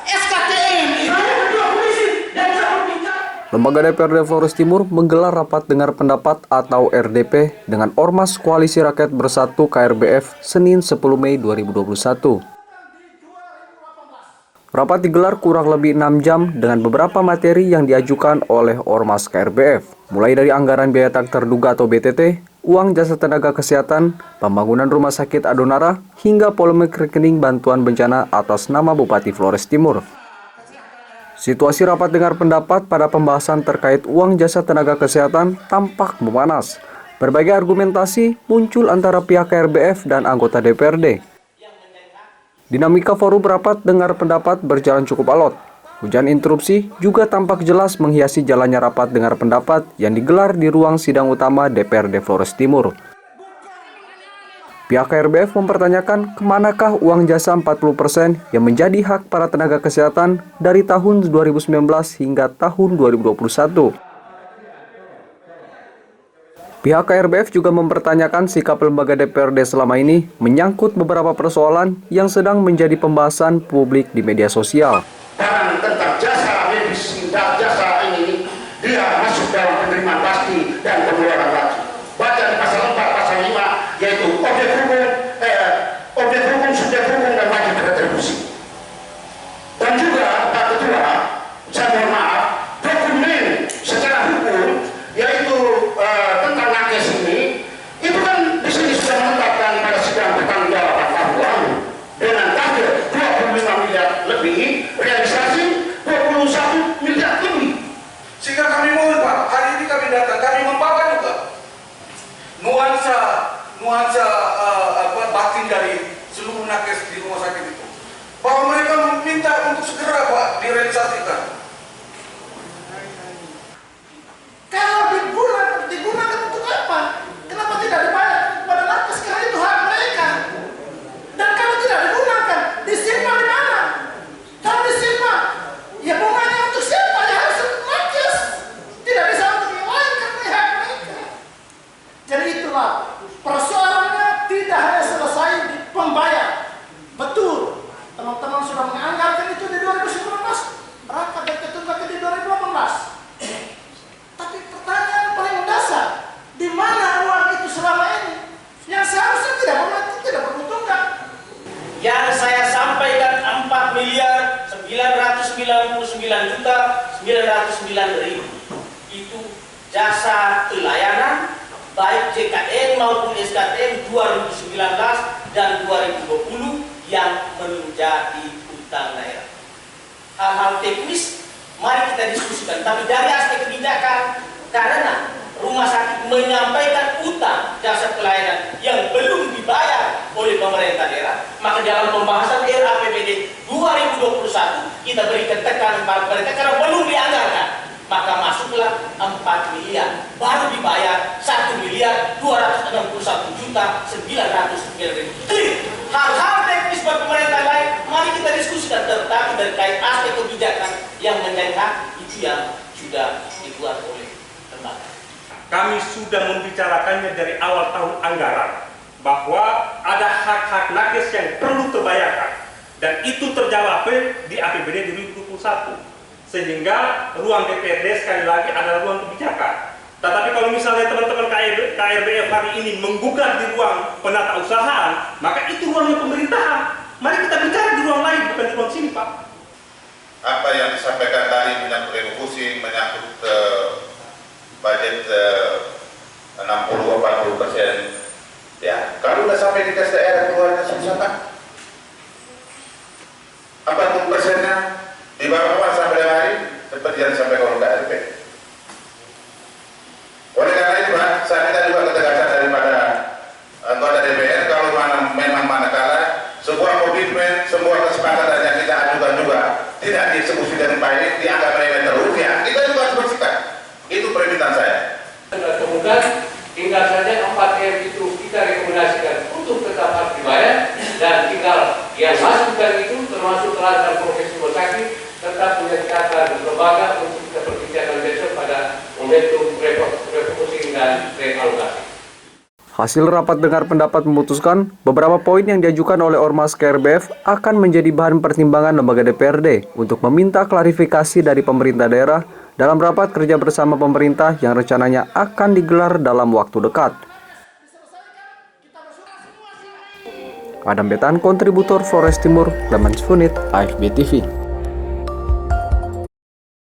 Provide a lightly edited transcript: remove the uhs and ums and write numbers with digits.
SKTM saya berdua polisi dan saya berbicara. Lembaga DPRD Flores Timur menggelar rapat dengar pendapat atau RDP dengan Ormas Koalisi Rakyat Bersatu KRBF Senin 10 Mei 2021. Rapat digelar kurang lebih 6 jam dengan beberapa materi yang diajukan oleh Ormas KRBF, mulai dari anggaran biaya tak terduga atau BTT, uang jasa tenaga kesehatan, pembangunan rumah sakit Adonara, hingga polemik rekening bantuan bencana atas nama Bupati Flores Timur. Situasi rapat dengar pendapat pada pembahasan terkait uang jasa tenaga kesehatan tampak memanas. Berbagai argumentasi muncul antara pihak KRBF dan anggota DPRD. Dinamika forum rapat dengar pendapat berjalan cukup alot. Hujan interupsi juga tampak jelas menghiasi jalannya rapat dengar pendapat yang digelar di ruang sidang utama DPRD Flores Timur. Pihak KRBF mempertanyakan kemanakah uang jasa 40% yang menjadi hak para tenaga kesehatan dari tahun 2019 hingga tahun 2021. Pihak KRBF juga mempertanyakan sikap lembaga DPRD selama ini menyangkut beberapa persoalan yang sedang menjadi pembahasan publik di media sosial. Dan tentang jasa medis dan jasa ini, dia masuk dalam penerimaan pasti dan pengeluaran wajib. Baca di pasal 4, pasal 5, yaitu objek hukum, subjek hukum, dan wajib retribusi. Dan juga, Pak Ketua, saya mohon maaf, dokumen secara hukum, yaitu tentang nakes ini, itu kan di sini sudah menetapkan pada sidang pertanggungjawaban tahun lalu dengan target 25 miliar lebih, realisasi 21 miliar lebih. Sehingga kami mohon Pak, hari ini kami datang, kami membawa juga nuansa batin dari seluruh nakes di rumah sakit itu, bahwa mereka meminta untuk segera Pak direalisasikan. Kalau digunakan untuk apa? Kenapa tidak dibayar kepada nakes? Karena itu hak mereka. Dan kalau tidak digunakan, disimpan di mana? Kalau disimpan, ya bunganya untuk siapa? Ya harus untuk nakes. Tidak bisa untuk yang lain karena hak mereka. Jadi itulah persoalannya tidak hanya selesai di pembayar. Betul, teman-teman sudah menganggarkan itu di 2019, berangkat dari ketunggak di 2018. Tapi pertanyaan paling mendasar, di mana uang itu selama ini? Yang seharusnya tidak beruntungan. Yang saya sampaikan 4 miliar 999 juta 909.000 itu jasa pelayanan baik JKN maupun SKTM 2019 dan 2020 yang menjadi utang daerah. Hal-hal teknis mari kita diskusikan, tapi dari aspek kebijakan, karena rumah sakit menyampaikan utang jasa pelayanan yang belum dibayar oleh pemerintah daerah, maka dalam pembahasan RAPBD 2021 kita berikan tekanan pada mereka karena belum dianggarkan, maka masuklah 4 miliar baru dibayar 1 miliar 261 juta 909.000. Hal-hal teknis buat pemerintah lain mari kita diskusikan, tetapi terkait aspek kebijakan yang menjadi hak itu yang sudah dibuat oleh lembaga. Kami sudah membicarakannya dari awal tahun anggaran bahwa ada hak-hak nakes yang perlu terbayarkan dan itu terjawab di APBD 2021, sehingga ruang DPRD sekali lagi adalah ruang kebijakan. Tetapi kalau misalnya teman-teman KRBF hari ini menggugat di ruang penata usahaan, maka itu ruangnya pemerintahan. Mari kita bicara di ruang lain, bukan di ruang sini, Pak. Apa yang disampaikan tadi menyangkut refocusing, menyangkut budget 60-40%, ya kalau udah sampai di tes daerah keluarnya susah. 40%-nya di bawah sampai hari seperti yang disampaikan oleh KRB. Oleh karena itu, Pak, saya minta juga ketegasan daripada anggota DPR kalau memang manakala sebuah komitmen, sebuah kesepakatan yang kita ajukan juga tidak dieksekusi dengan baik, dianggap remeh terus, ya kita juga harus bersikap. Itu permintaan saya. Kemudian tinggal saja 4M itu kita rekomendasikan untuk tetap harus dibayar, dan tinggal yang masukkan itu termasuk transfer profesi rumah sakit tetap menjadi kata lembaga untuk kita berbicara besok pada momentum refocusing dan realokasi. Hasil rapat dengar pendapat memutuskan beberapa poin yang diajukan oleh Ormas KRBF akan menjadi bahan pertimbangan lembaga DPRD untuk meminta klarifikasi dari pemerintah daerah dalam rapat kerja bersama pemerintah yang rencananya akan digelar dalam waktu dekat. Adam Betan, kontributor Flores Timur, Lemans Funit, AFB TV.